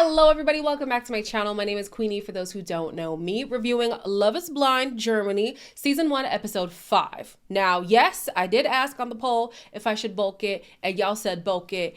Hello everybody, welcome back to my channel. My name is Queenie for those who don't know me, reviewing Love is Blind Germany, season 1, episode 5. Now, yes, I did ask on the poll if I should bulk it, and y'all said bulk it,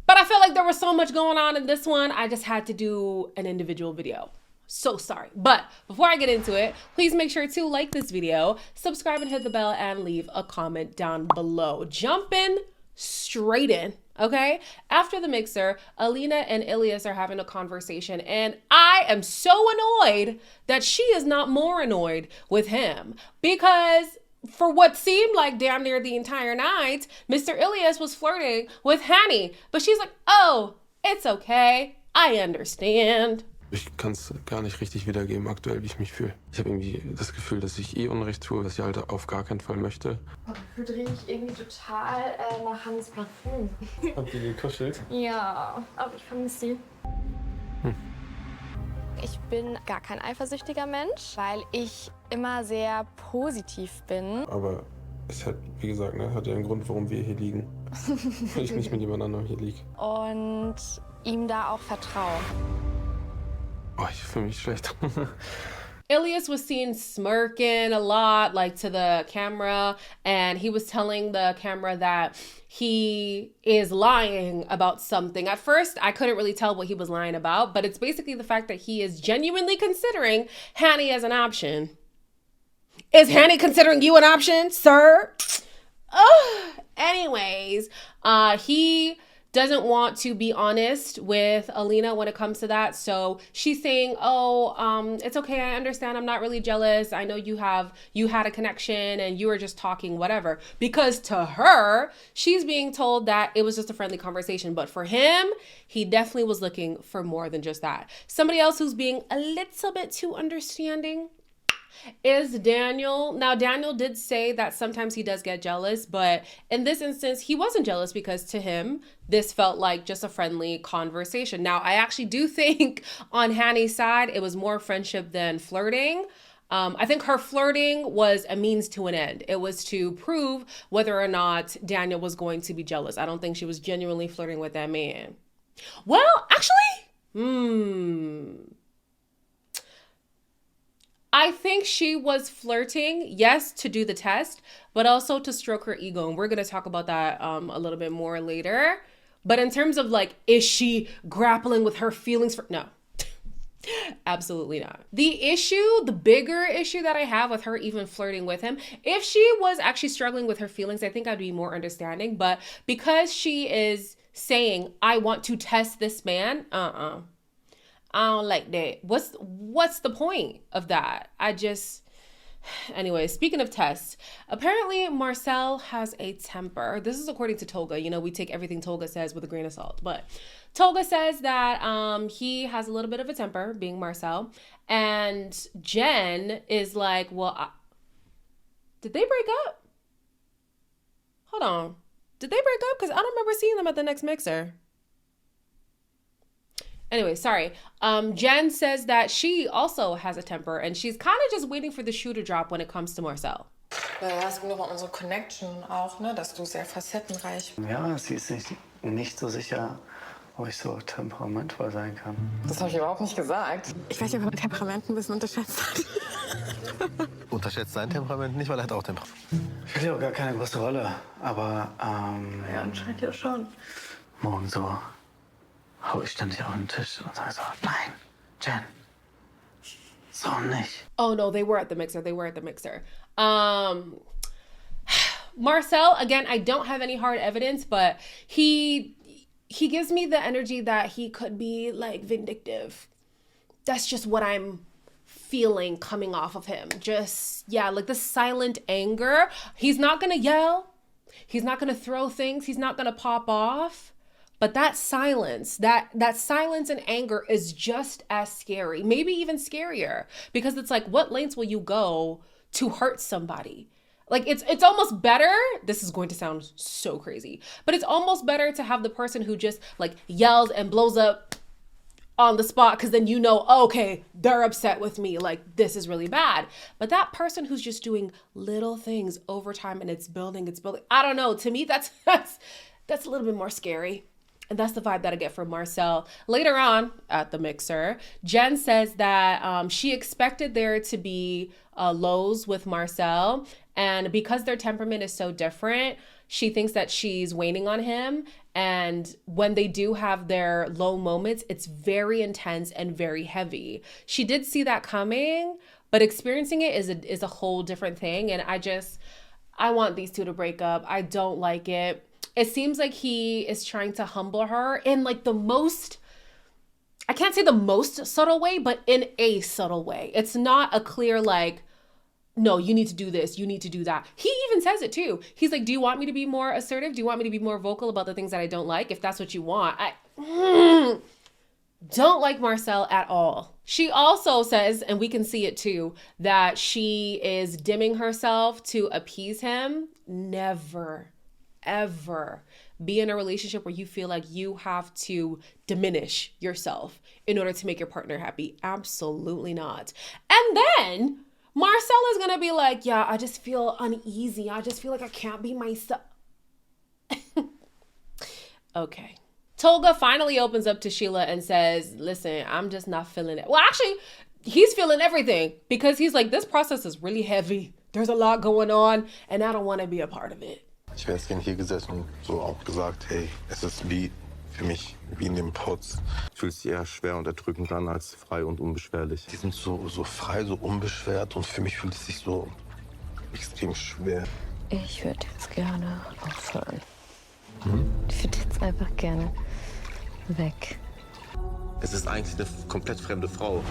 but I felt like there was so much going on in this one, I just had to do an individual video. So sorry. But before I get into it, please make sure to like this video, subscribe and hit the bell, and leave a comment down below. Jumping straight in. Okay, after the mixer, Alina and Ilas are having a conversation, and I am so annoyed that she is not more annoyed with him, because for what seemed like damn near the entire night, Mr. Ilas was flirting with Hani, but she's like, oh, it's okay, I understand. Ich kann es gar nicht richtig wiedergeben aktuell, wie ich mich fühle. Ich habe irgendwie das Gefühl, dass ich Unrecht tue, was ich halt auf gar keinen Fall möchte. Gefühlt rieche ich irgendwie total nach Hans Parfüm. Habt ihr gekuschelt? Ja, aber ich vermisse sie. Ich bin gar kein eifersüchtiger Mensch, weil ich immer sehr positiv bin. Aber es hat, wie gesagt, hat ja einen Grund, warum wir hier liegen. Weil ich nicht mit jemand anderem hier liege. Und ihm da auch vertraue. Oh, ich fühle mich schlecht. Ilas was seen smirking a lot, like to the camera, and he was telling the camera that he is lying about something. At first, I couldn't really tell what he was lying about, but it's basically the fact that he is genuinely considering Hani as an option. Is Hani considering you an option, sir? Anyways, he doesn't want to be honest with Alina when it comes to that. So she's saying, oh, it's okay, I understand, I'm not really jealous. I know you had a connection and you were just talking, whatever. Because to her, she's being told that it was just a friendly conversation. But for him, he definitely was looking for more than just that. Somebody else who's being a little bit too understanding is Daniel. Now, Daniel did say that sometimes he does get jealous, but in this instance, he wasn't jealous because to him, this felt like just a friendly conversation. Now, I actually do think on Hani's side, it was more friendship than flirting. I think her flirting was a means to an end. It was to prove whether or not Daniel was going to be jealous. I don't think she was genuinely flirting with that man. Well, actually, I think she was flirting, yes, to do the test, but also to stroke her ego. And we're going to talk about that a little bit more later. But in terms of like, is she grappling with her feelings for, no, absolutely not. The bigger issue that I have with her even flirting with him, if she was actually struggling with her feelings, I think I'd be more understanding. But because she is saying, I want to test this man, I don't like that. What's the point of that? Anyway, speaking of tests, apparently Marcel has a temper. This is according to Toga. You know, we take everything Toga says with a grain of salt. But Toga says that he has a little bit of a temper, being Marcel. And Jen is like, well, did they break up? Hold on. Did they break up? Because I don't remember seeing them at the next mixer. Anyway, sorry. Jen says that she also has a temper and she's kind of just waiting for the shoe to drop when it comes to Marcel. Ja, es ging doch um unsere Connection auch, ne? Dass du sehr facettenreich bist. Ja, sie ist nicht so sicher, ob ich so temperamentvoll sein kann. Das habe ich überhaupt nicht gesagt. Ich weiß nicht, ob er mein Temperament ein bisschen unterschätzt hat. Unterschätzt sein Temperament nicht, weil er hat auch Temperament. Spielt ja auch gar keine große Rolle, aber Ja, anscheinend ja schon. morgen so hau ich ständig auf den Tisch und sage so, nein, Jen, so nicht. Oh no, they were at the mixer. Marcel, again, I don't have any hard evidence, but he gives me the energy that he could be like vindictive. That's just what I'm feeling coming off of him. Just, yeah, like the silent anger. He's not gonna yell. He's not gonna throw things. He's not gonna pop off. But that silence, that silence and anger is just as scary, maybe even scarier, because it's like, what lengths will you go to hurt somebody? Like, it's almost better, this is going to sound so crazy, but it's almost better to have the person who just like yells and blows up on the spot, because then you know, oh, okay, they're upset with me, like this is really bad. But that person who's just doing little things over time and it's building, I don't know, to me that's a little bit more scary. And that's the vibe that I get from Marcel. Later on at the mixer, Jen says that she expected there to be lows with Marcel. And because their temperament is so different, she thinks that she's waning on him. And when they do have their low moments, it's very intense and very heavy. She did see that coming, but experiencing it is a whole different thing. And I want these two to break up. I don't like it. It seems like he is trying to humble her in like the most, I can't say the most subtle way, but in a subtle way. It's not a clear like, no, you need to do this, you need to do that. He even says it too. He's like, do you want me to be more assertive? Do you want me to be more vocal about the things that I don't like? If that's what you want. I don't like Marcel at all. She also says, and we can see it too, that she is dimming herself to appease him. Never, ever be in a relationship where you feel like you have to diminish yourself in order to make your partner happy. Absolutely not. And then Marcel is going to be like, yeah, I just feel uneasy. I just feel like I can't be myself. Okay. Toga finally opens up to Sheila and says, listen, I'm just not feeling it. Well, actually, he's feeling everything because he's like, this process is really heavy. There's a lot going on and I don't want to be a part of it. Ich wäre jetzt gern hier gesessen und so auch gesagt, hey, es ist wie für mich wie in dem Putz. Fühlt sich eher schwer und erdrückend an als frei und unbeschwerlich. Die sind so frei, so unbeschwert und für mich fühlt es sich so extrem schwer. Ich würde jetzt gerne aufhören. Ich würde jetzt einfach gerne weg. Es ist eigentlich eine komplett fremde Frau.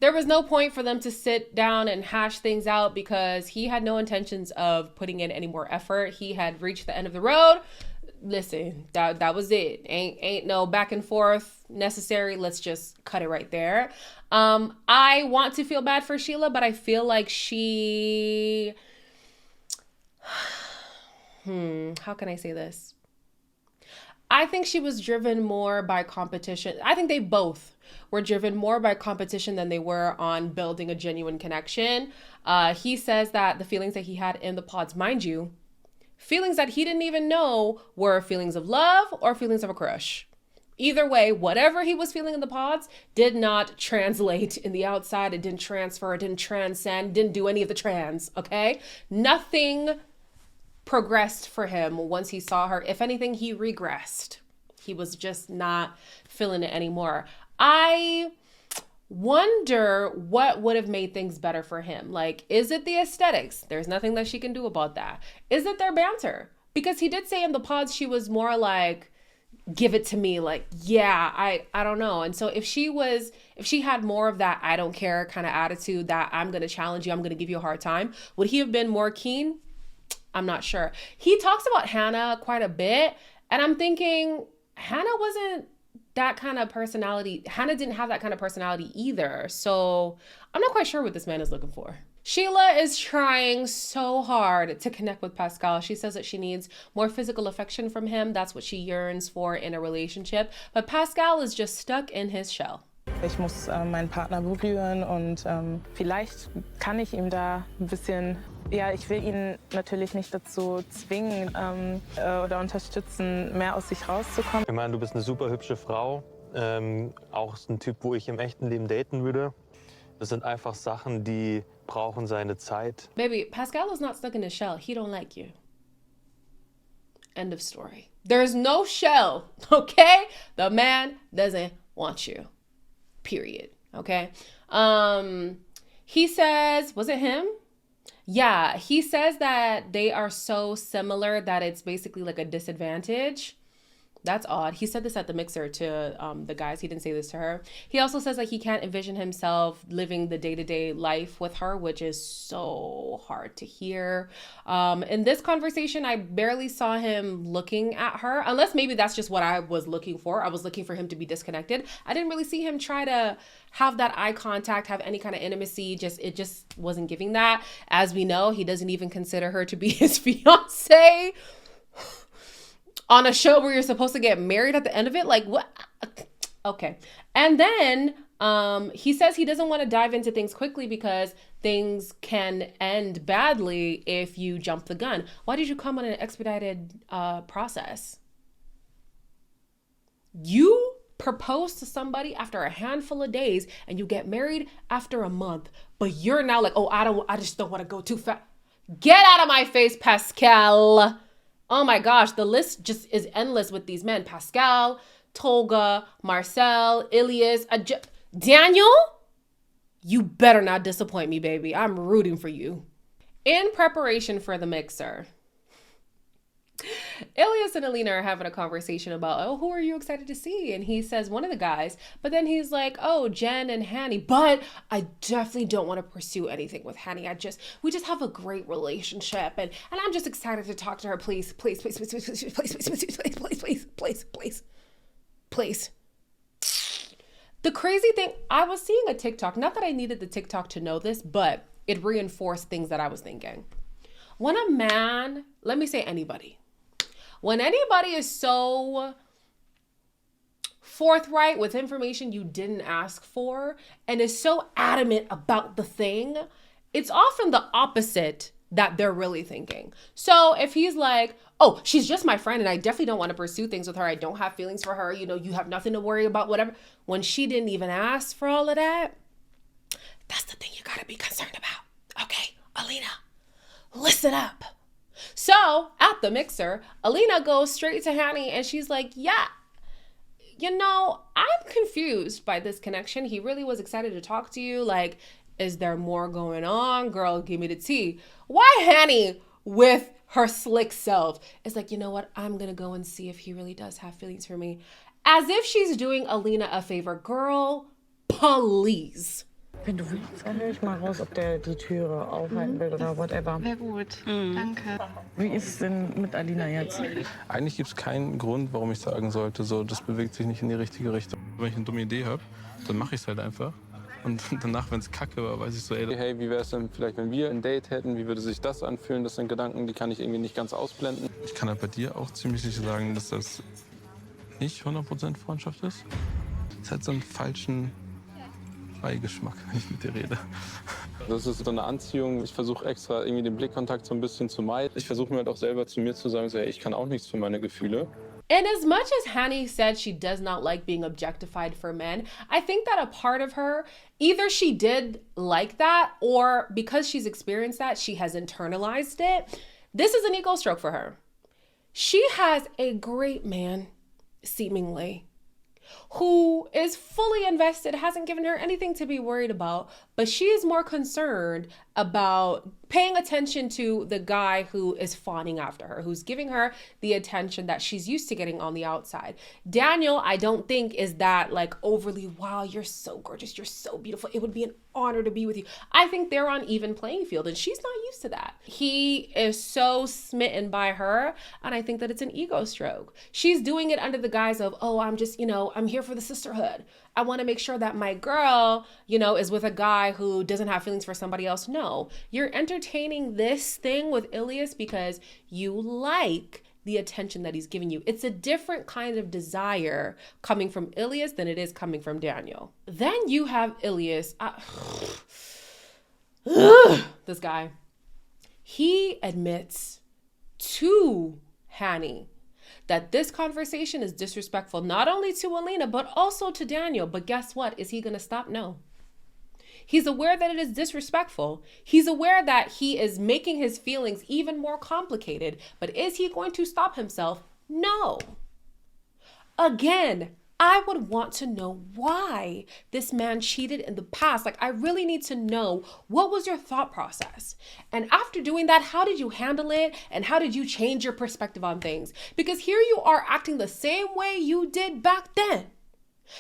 There was no point for them to sit down and hash things out because he had no intentions of putting in any more effort. He had reached the end of the road. Listen, that was it. Ain't no back and forth necessary. Let's just cut it right there. I want to feel bad for Sheila, but I feel like she... how can I say this? I think she was driven more by competition. I think they both were driven more by competition than they were on building a genuine connection. He says that the feelings that he had in the pods, mind you, feelings that he didn't even know were feelings of love or feelings of a crush. Either way, whatever he was feeling in the pods did not translate in the outside. It didn't transfer, it didn't transcend, didn't do any of the trans, okay? Nothing progressed for him once he saw her. If anything, he regressed. He was just not feeling it anymore. I wonder what would have made things better for him. Like, is it the aesthetics? There's nothing that she can do about that. Is it their banter? Because he did say in the pods she was more like, give it to me. Like, yeah, I don't know. And so if she had more of that I don't care kind of attitude, that I'm going to challenge you, I'm going to give you a hard time, would he have been more keen? I'm not sure. He talks about Hannah quite a bit, and I'm thinking Hannah wasn't that kind of personality. Hannah didn't have that kind of personality either. So I'm not quite sure what this man is looking for. Sheila is trying so hard to connect with Pascal. She says that she needs more physical affection from him. That's what she yearns for in a relationship. But Pascal is just stuck in his shell. Ich muss meinen Partner berühren und vielleicht kann ich ihm da ein bisschen, ja, ich will ihn natürlich nicht dazu zwingen oder unterstützen, mehr aus sich rauszukommen. Ich meine, du bist eine super hübsche Frau, auch ein Typ, wo ich im echten Leben daten würde. Das sind einfach Sachen, die brauchen seine Zeit. Baby, Pascal is not stuck in his shell. He don't like you. End of story. There's no shell, okay? The man doesn't want you. Period. Okay. He says, was it him? Yeah, he says that they are so similar that it's basically like a disadvantage. That's odd. He said this at the mixer to the guys. He didn't say this to her. He also says like he can't envision himself living the day-to-day life with her, which is so hard to hear. In this conversation, I barely saw him looking at her, unless maybe that's just what I was looking for. I was looking for him to be disconnected. I didn't really see him try to have that eye contact, have any kind of intimacy. It just wasn't giving that. As we know, he doesn't even consider her to be his fiance. On a show where you're supposed to get married at the end of it? Like, what? Okay. And then He says he doesn't want to dive into things quickly because things can end badly if you jump the gun. Why did you come on an expedited process? You propose to somebody after a handful of days and you get married after a month, but you're now like, oh, I just don't want to go too fast. Get out of my face, Pascal. Oh my gosh, the list just is endless with these men. Pascal, Toga, Marcel, Ilas, Daniel, you better not disappoint me, baby. I'm rooting for you. In preparation for the mixer, Ilas and Alina are having a conversation about, oh, who are you excited to see? And he says one of the guys, but then he's like, oh, Jen and Hanny. But I definitely don't want to pursue anything with Hanny. We just have a great relationship, and I'm just excited to talk to her. Please, please, please, please, please, please, please, please, please, please, please, please, please, please. The crazy thing, I was seeing a TikTok, not that I needed the TikTok to know this, but it reinforced things that I was thinking. When a man, let me say anybody, when anybody is so forthright with information you didn't ask for and is so adamant about the thing, it's often the opposite that they're really thinking. So if he's like, oh, she's just my friend and I definitely don't want to pursue things with her. I don't have feelings for her. You know, you have nothing to worry about, whatever. When she didn't even ask for all of that, that's the thing you got to be concerned about. Okay, Alina, listen up. So at the mixer, Alina goes straight to Hanny and she's like, yeah, you know, I'm confused by this connection. He really was excited to talk to you. Like, is there more going on? Girl, give me the tea. Why Hanny with her slick self is like, you know what? I'm going to go and see if he really does have feelings for me. As if she's doing Alina a favor. Girl, please. Wenn du willst, dann höre ich mal raus, ob der die Türe aufhalten will oder whatever. Sehr gut, danke. Wie ist es denn mit Alina jetzt? Eigentlich gibt es keinen Grund, warum ich sagen sollte, so, das bewegt sich nicht in die richtige Richtung. Wenn ich eine dumme Idee habe, dann mache ich es halt einfach. Und danach, wenn es kacke war, weiß ich so, ey, hey, wie wäre es denn vielleicht, wenn wir ein Date hätten? Wie würde sich das anfühlen? Das sind Gedanken, die kann ich irgendwie nicht ganz ausblenden. Ich kann halt bei dir auch ziemlich sicher sagen, dass das nicht 100% Freundschaft ist. Es hat so einen falschen Beigeschmack, wenn ich mit dir rede. Das ist so eine Anziehung. Ich versuche extra irgendwie den Blickkontakt so ein bisschen zu meiden. Ich versuche mir halt auch selber zu mir zu sagen, so, hey, ich kann auch nichts für meine Gefühle. And as much as Hanny said she does not like being objectified for men, I think that a part of her, either she did like that or because she's experienced that, she has internalized it. This is an ego stroke for her. She has a great man, seemingly, who is fully invested, hasn't given her anything to be worried about, but she is more concerned about paying attention to the guy who is fawning after her, who's giving her the attention that she's used to getting on the outside. Daniel, I don't think is that like overly, wow, you're so gorgeous, you're so beautiful, it would be an honor to be with you. I think they're on even playing field and she's not used to that. He is so smitten by her and I think that it's an ego stroke. She's doing it under the guise of, oh, I'm just, you know, I'm here for the sisterhood. I want to make sure that my girl, you know, is with a guy who doesn't have feelings for somebody else. No, you're entertaining this thing with Ilas because you like the attention that he's giving you. It's a different kind of desire coming from Ilas than it is coming from Daniel. Then you have Ilas. This guy. He admits to Hanny that this conversation is disrespectful, not only to Alina, but also to Daniel. But guess what? Is he going to stop? No. He's aware that it is disrespectful. He's aware that he is making his feelings even more complicated. But is he going to stop himself? No. Again, I would want to know why this man cheated in the past. Like, I really need to know, what was your thought process? And after doing that, how did you handle it? And how did you change your perspective on things? Because here you are acting the same way you did back then.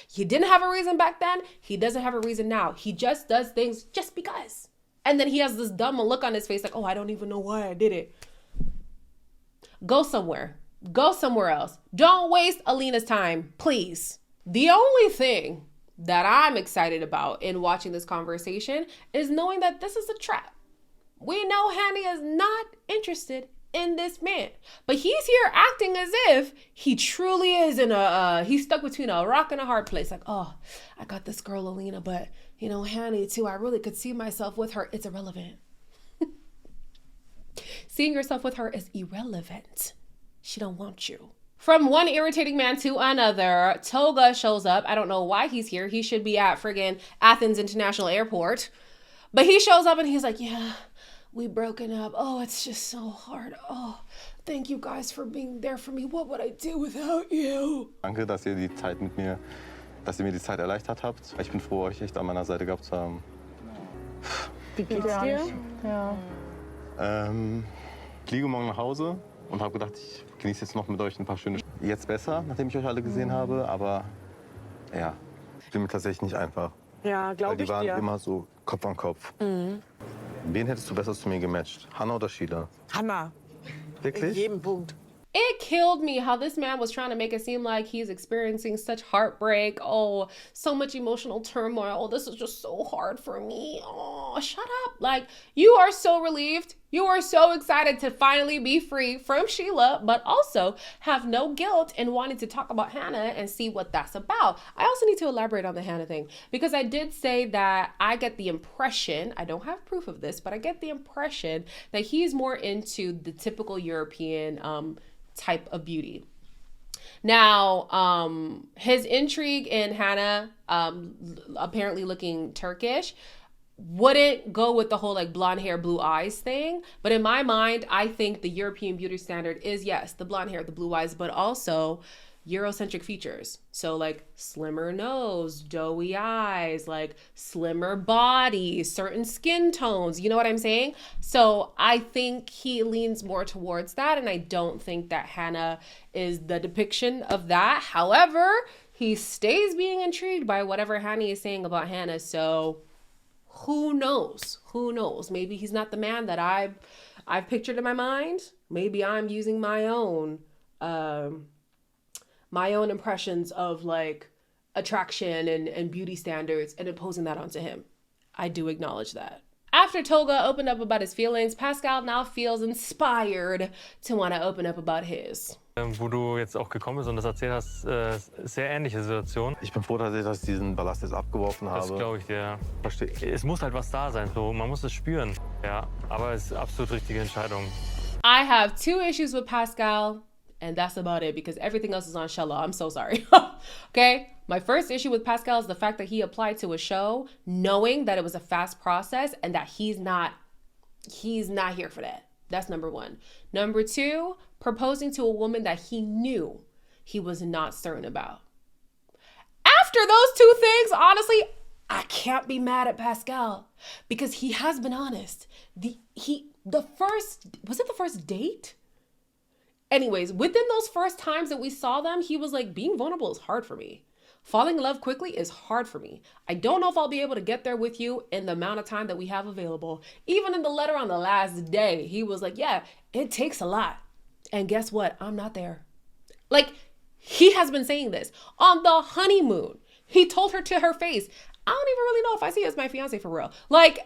He didn't have a reason back then. He doesn't have a reason now. He just does things just because. And then he has this dumb look on his face like, oh, I don't even know why I did it. Go somewhere. Go somewhere else. Don't waste Alina's time, please. The only thing that I'm excited about in watching this conversation is knowing that this is a trap. We know Hanny is not interested in this man. But he's here acting as if he truly is he's stuck between a rock and a hard place. Like, oh, I got this girl, Alina, but, you know, Hanny too, I really could see myself with her. It's irrelevant. Seeing yourself with her is irrelevant. She don't want you. From one irritating man to another, Toga shows up. I don't know why he's here. He should be at friggin' Athens International Airport. But he shows up and he's like, yeah, we broken up. Oh, it's just so hard. Oh, thank you guys for being there for me. What would I do without you? Danke, dass ihr mir die Zeit erleichtert habt. Ich bin froh, euch echt an meiner Seite gehabt zu haben. Wie geht's dir? Ja. Ich fliege morgen nach Hause und habe gedacht, ich genieße jetzt noch mit euch ein paar schöne Stunden. Jetzt besser, nachdem ich euch alle gesehen habe, aber ja, bin mir tatsächlich nicht einfach. Ja, glaube ich dir. Die waren immer so Kopf an Kopf. Mhm. Wen hättest du besser zu mir gematcht? Hannah oder Sheila? Hannah. Wirklich? In jedem Punkt. It killed me how this man was trying to make it seem like he's experiencing such heartbreak. Oh, so much emotional turmoil. Oh, this is just so hard for me. Oh, shut up. Like, you are so relieved. You are so excited to finally be free from Sheila, but also have no guilt in wanting to talk about Hannah and see what that's about. I also need to elaborate on the Hannah thing because I did say that I get the impression, I don't have proof of this, but I get the impression that he's more into the typical European type of beauty. Now, his intrigue in Hannah, apparently looking Turkish, wouldn't go with the whole like blonde hair, blue eyes thing. But in my mind, I think the European beauty standard is, yes, the blonde hair, the blue eyes, but also Eurocentric features. So like slimmer nose, doughy eyes, like slimmer body, certain skin tones, you know what I'm saying? So I think he leans more towards that. And I don't think that Hannah is the depiction of that. However, he stays being intrigued by whatever Hannah is saying about Hannah. So who knows? Who knows? Maybe he's not the man that I've pictured in my mind. Maybe I'm using my own impressions of like attraction and beauty standards and imposing that onto him. I do acknowledge that. After Toga opened up about his feelings, Pascal now feels inspired to want to open up about his. Wo du jetzt auch gekommen bist und das erzählt hast, sehr ähnliche Situation. Ich bin froh, dass ich diesen Ballast jetzt abgeworfen habe. Das glaube ich dir. Verstehe. Es muss halt was da sein, so. Man muss es spüren. Ja, aber es ist absolut richtige Entscheidung. I have 2 issues with Pascal. And that's about it because everything else is on Sheila. I'm so sorry. Okay? My first issue with Pascal is the fact that he applied to a show knowing that it was a fast process and that he's not here for that. That's number 1. Number 2, proposing to a woman that he knew he was not certain about. After those 2 things, honestly, I can't be mad at Pascal because he has been honest. Was it the first date? Anyways, within those first times that we saw them, he was like, being vulnerable is hard for me. Falling in love quickly is hard for me. I don't know if I'll be able to get there with you in the amount of time that we have available. Even in the letter on the last day, he was like, yeah, it takes a lot. And guess what? I'm not there. Like, he has been saying this. On the honeymoon, he told her to her face, I don't even really know if I see you as my fiance for real. Like,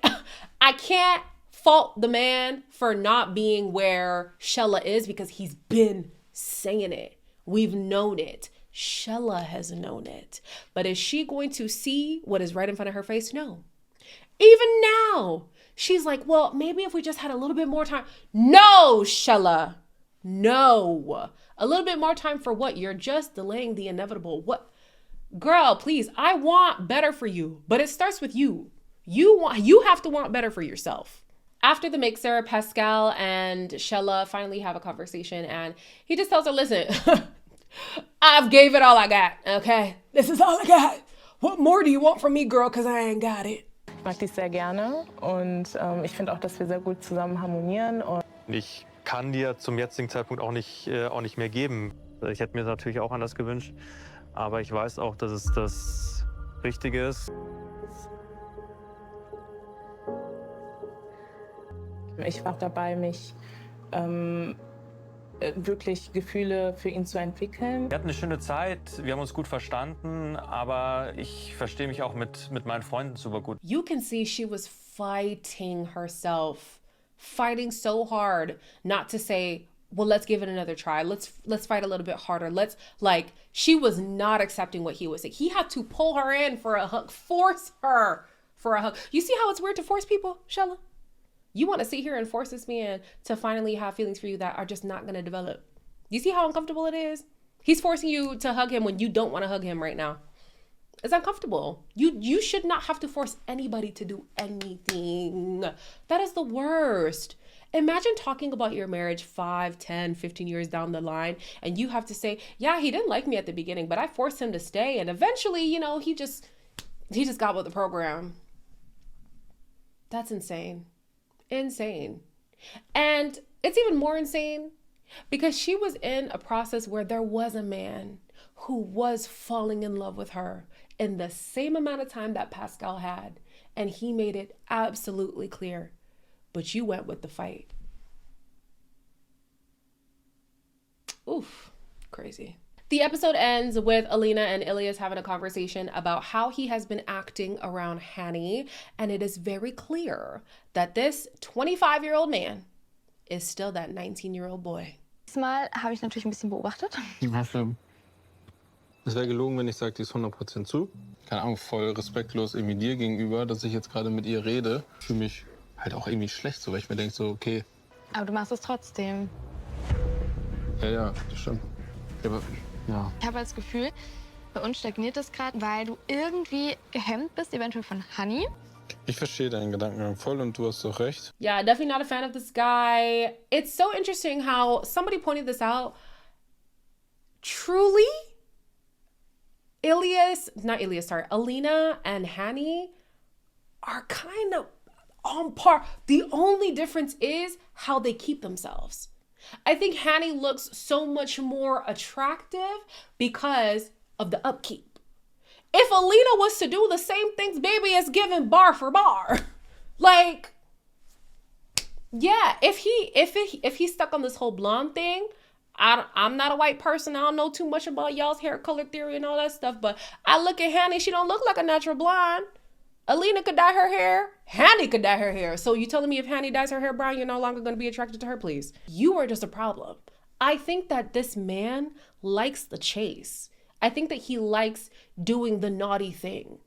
I can't fault the man for not being where Sheila is because he's been saying it. We've known it. Sheila has known it. But is she going to see what is right in front of her face? No. Even now, she's like, well, maybe if we just had a little bit more time. No, Sheila. No. A little bit more time for what? You're just delaying the inevitable. What? Girl, please, I want better for you. But it starts with you. You have to want better for yourself. After the mixer, Pascal and Sheila finally have a conversation and he just tells her, listen, I've gave it all I got, okay? This is all I got. What more do you want from me, girl? Because I ain't got it. Ich mag dich sehr gerne und ich finde auch, dass wir sehr gut zusammen harmonieren. Und Ich kann dir zum jetzigen Zeitpunkt auch nicht mehr geben. Ich hätte mir das natürlich auch anders gewünscht, aber ich weiß auch, dass es das Richtige ist. ich war dabei, mich wirklich Gefühle für ihn zu entwickeln. Wir hatten eine schöne Zeit, wir haben uns gut verstanden, aber ich verstehe mich auch mit meinen Freunden super gut. You can see she was fighting herself fighting so hard not to say, well, let's give it another try. Let's fight a little bit harder. She was not accepting what he was saying. He had to pull her in for a hug, force her for a hug. You see how it's weird to force people, Sheila? You want to sit here and force this man to finally have feelings for you that are just not going to develop. You see how uncomfortable it is? He's forcing you to hug him when you don't want to hug him right now. It's uncomfortable. You should not have to force anybody to do anything. That is the worst. Imagine talking about your marriage 5, 10, 15 years down the line, and you have to say, yeah, he didn't like me at the beginning, but I forced him to stay, and eventually, he just got with the program. That's insane. Insane. And it's even more insane because she was in a process where there was a man who was falling in love with her in the same amount of time that Pascal had, and he made it absolutely clear. But you went with the fight. Oof, crazy. The episode ends with Alina and Ilyas having a conversation about how he has been acting around Hani, and it is very clear that this 25-year-old man is still that 19-year-old boy. Diesmal habe ich natürlich ein bisschen beobachtet. Ja, schlimm. Es wäre gelogen, wenn ich sage, die ist 100% zu. Keine Ahnung, voll respektlos irgendwie dir gegenüber, dass ich jetzt gerade mit ihr rede. Für mich halt auch irgendwie schlecht, so, weil ich mir denke, so, okay. Aber du machst es trotzdem. Ja, das stimmt. Aber, ja. Ich habe das Gefühl, bei uns stagniert es gerade, weil du irgendwie gehemmt bist, eventuell von Hani. Ich verstehe deinen Gedankengang voll und du hast doch recht. Yeah, definitely not a fan of this guy. It's so interesting how somebody pointed this out. Truly, Alina and Hani are kind of on par. The only difference is how they keep themselves. I think Hani looks so much more attractive because of the upkeep. If Alina was to do the same things, baby, it's given bar for bar. Like, yeah, if he's stuck on this whole blonde thing, I'm not a white person. I don't know too much about y'all's hair color theory and all that stuff, but I look at Hani, she don't look like a natural blonde. Alina could dye her hair. Hani could dye her hair. So you telling me if Hani dyes her hair brown, you're no longer going to be attracted to her, please? You are just a problem. I think that this man likes the chase. I think that he likes doing the naughty thing.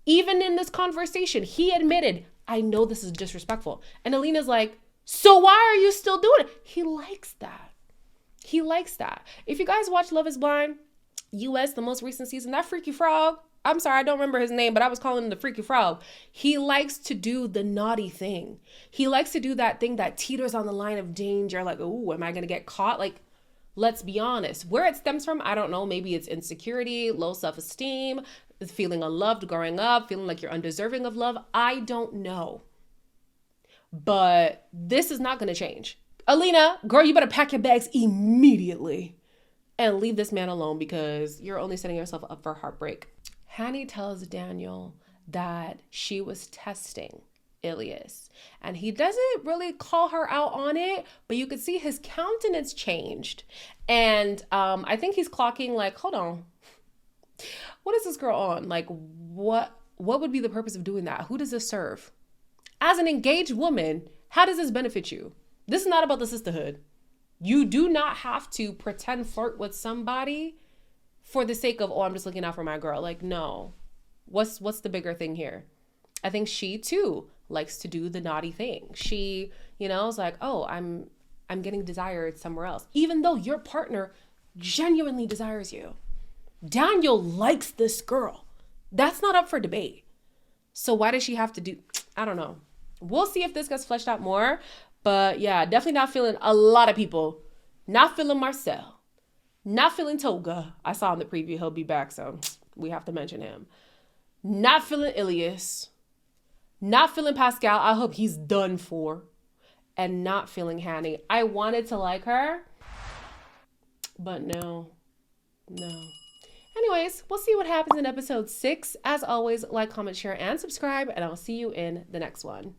Even in this conversation, he admitted, I know this is disrespectful. And Alina's like, so why are you still doing it? He likes that. He likes that. If you guys watch Love is Blind, US, the most recent season, that freaky frog, I'm sorry, I don't remember his name, but I was calling him the freaky frog. He likes to do the naughty thing. He likes to do that thing that teeters on the line of danger. Like, oh, am I going to get caught? Like, let's be honest. Where it stems from, I don't know. Maybe it's insecurity, low self-esteem, feeling unloved growing up, feeling like you're undeserving of love. I don't know. But this is not going to change. Alina, girl, you better pack your bags immediately and leave this man alone because you're only setting yourself up for heartbreak. Hani tells Daniel that she was testing Ilyas, and he doesn't really call her out on it, but you could see his countenance changed. And I think he's clocking like, hold on, what is this girl on? Like, what would be the purpose of doing that? Who does this serve? As an engaged woman, how does this benefit you? This is not about the sisterhood. You do not have to pretend flirt with somebody for the sake of, oh, I'm just looking out for my girl. Like, no. What's the bigger thing here? I think she too likes to do the naughty thing. She, is like, oh, I'm getting desired somewhere else, even though your partner genuinely desires you. Daniel likes this girl. That's not up for debate. So why does she have to do, I don't know. We'll see if this gets fleshed out more. But yeah, definitely not feeling a lot of people. Not feeling Marcel. Not feeling Toga. I saw in the preview he'll be back, so we have to mention him. Not feeling Ilyas. Not feeling Pascal. I hope he's done for. And not feeling Hani. I wanted to like her, but no. Anyways, we'll see what happens in episode 6. As always, like, comment, share, and subscribe, and I'll see you in the next one.